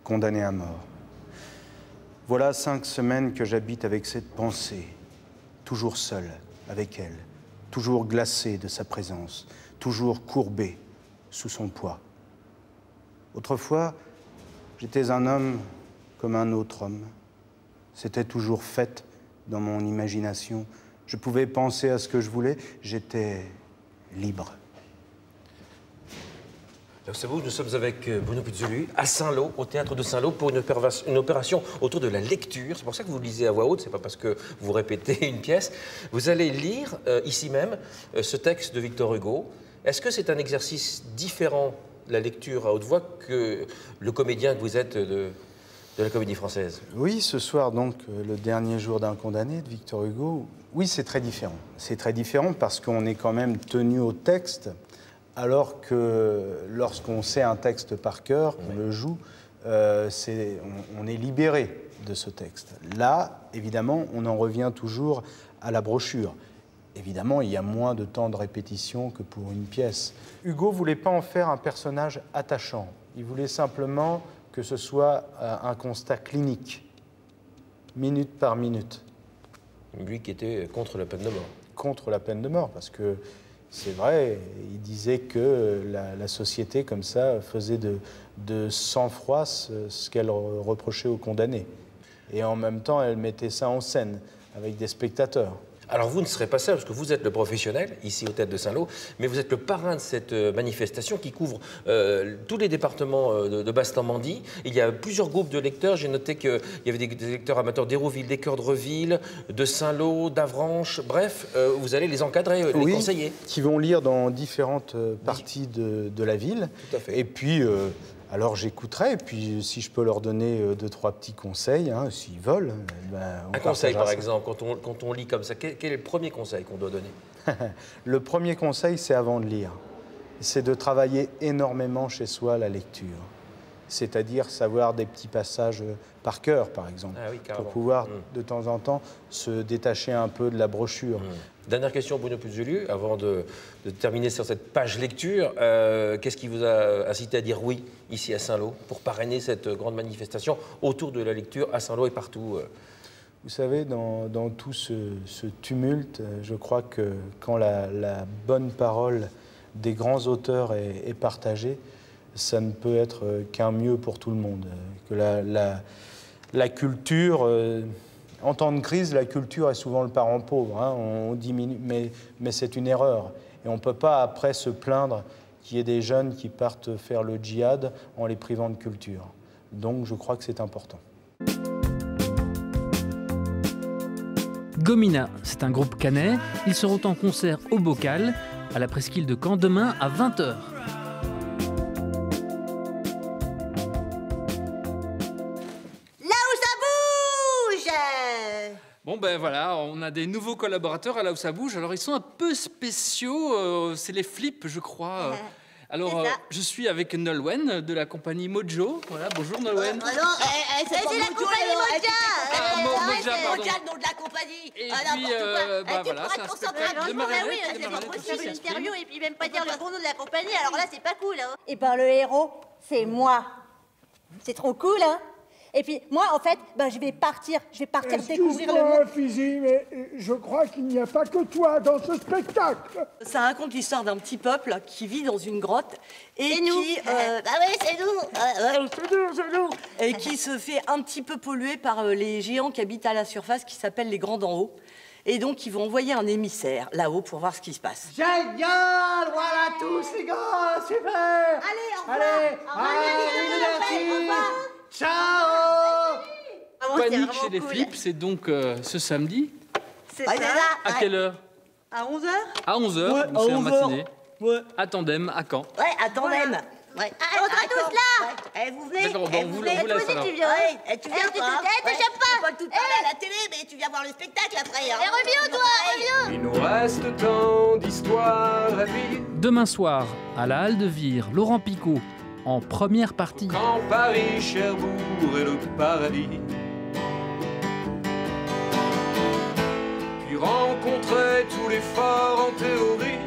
condamné à mort. Voilà 5 semaines que j'habite avec cette pensée, toujours seul avec elle, toujours glacé de sa présence, toujours courbé sous son poids. Autrefois, j'étais un homme comme un autre homme. C'était toujours fait dans mon imagination. Je pouvais penser à ce que je voulais, j'étais libre. Là où ça bouge, nous sommes avec Bruno Pizzoli à Saint-Lô, au théâtre de Saint-Lô, pour une opération autour de la lecture. C'est pour ça que vous lisez à voix haute, c'est pas parce que vous répétez une pièce. Vous allez lire, ici même, ce texte de Victor Hugo. Est-ce que c'est un exercice différent, la lecture à haute voix, que le comédien que vous êtes de la Comédie Française? Oui, ce soir, donc, le dernier jour d'un condamné de Victor Hugo, oui, c'est très différent. C'est très différent parce qu'on est quand même tenu au texte, alors que lorsqu'on sait un texte par cœur, on le joue, on est libéré de ce texte. Là, évidemment, on en revient toujours à la brochure. Évidemment, il y a moins de temps de répétition que pour une pièce. Hugo ne voulait pas en faire un personnage attachant. Il voulait simplement que ce soit un constat clinique, minute par minute. Lui qui était contre la peine de mort. Contre la peine de mort, parce que c'est vrai, il disait que la société, comme ça, faisait de sang-froid ce qu'elle reprochait aux condamnés. Et en même temps, elle mettait ça en scène, avec des spectateurs. Alors vous ne serez pas seul, parce que vous êtes le professionnel, ici au Théâtre de Saint-Lô, mais vous êtes le parrain de cette manifestation qui couvre tous les départements de Basse-Normandie. Il y a plusieurs groupes de lecteurs. J'ai noté qu'il y avait des lecteurs amateurs d'Hérouville, d'Équeurdreville, de Saint-Lô, d'Avranches. Bref, vous allez les encadrer, les conseiller. Qui vont lire dans différentes parties de la ville. Tout à fait. Et puis, alors j'écouterai, et puis si je peux leur donner 2-3 petits conseils, hein, s'ils veulent. Un conseil, par exemple, quand on lit comme ça, quel est le premier conseil qu'on doit donner? Le premier conseil, c'est avant de lire. C'est de travailler énormément chez soi la lecture. C'est-à-dire savoir des petits passages par cœur, par exemple, pour pouvoir de temps en temps se détacher un peu de la brochure. Dernière question, Bruno Pizzoli, avant de terminer sur cette page lecture. Qu'est-ce qui vous a incité à dire oui, ici à Saint-Lô, pour parrainer cette grande manifestation autour de la lecture à Saint-Lô et partout? Vous savez, dans tout ce tumulte, je crois que quand la bonne parole des grands auteurs est partagée, ça ne peut être qu'un mieux pour tout le monde. Que la culture, en temps de crise, la culture est souvent le parent pauvre. Hein, on diminue, mais c'est une erreur. Et on ne peut pas après se plaindre qu'il y ait des jeunes qui partent faire le djihad en les privant de culture. Donc je crois que c'est important. Gomina, c'est un groupe canet. Ils seront en concert au Bocal, à la presqu'île de Caen, demain à 20h. Bon ben voilà, on a des nouveaux collaborateurs à Là où ça bouge. Alors ils sont un peu spéciaux, c'est les flips je crois. Alors je suis avec Nolwenn de la compagnie Mojo. Voilà, bonjour Nolwenn. C'est la compagnie Moja. Moja, pardon. Moja, le nom de la compagnie. Et puis bah voilà, c'est un spectacle de marionnette. Oui, c'est pas possible une interview et puis même pas dire le bon nom de la compagnie. Alors là, c'est pas cool. Hein. Et ben le héros, c'est moi. C'est trop cool, hein. Et puis, moi, en fait, je vais partir découvrir le monde. Fizi, mais je crois qu'il n'y a pas que toi dans ce spectacle. Ça raconte l'histoire d'un petit peuple qui vit dans une grotte et qui... nous. Bah oui, c'est nous. Et qui se fait un petit peu polluer par les géants qui habitent à la surface, qui s'appellent les Grands d'en haut. Et donc, ils vont envoyer un émissaire là-haut pour voir ce qui se passe. Génial! Voilà tous les gars, super! Allez, au revoir! Allez, ciao! Panique chez les flips, c'est donc ce samedi. C'est ça. À quelle heure? À 11h? À 11h, ouais, c'est en matinée. Ouais. À Tandem, à Caen. Ouais, à Tandem. Ouais. On sera tous là. Vous venez. D'accord, bon, vous laisse alors. Tu viens. Tu viens, tu t'échappes pas. Pas tout parler à la télé, mais tu viens voir le spectacle après. Hein. Et reviens, toi, reviens. Il nous reste tant d'histoires à vivre. Demain soir, à la Halle de Vire, Laurent Picot, en première partie. Quand Paris, Cherbourg et le paradis. Puis rencontrer tous les forts en théorie.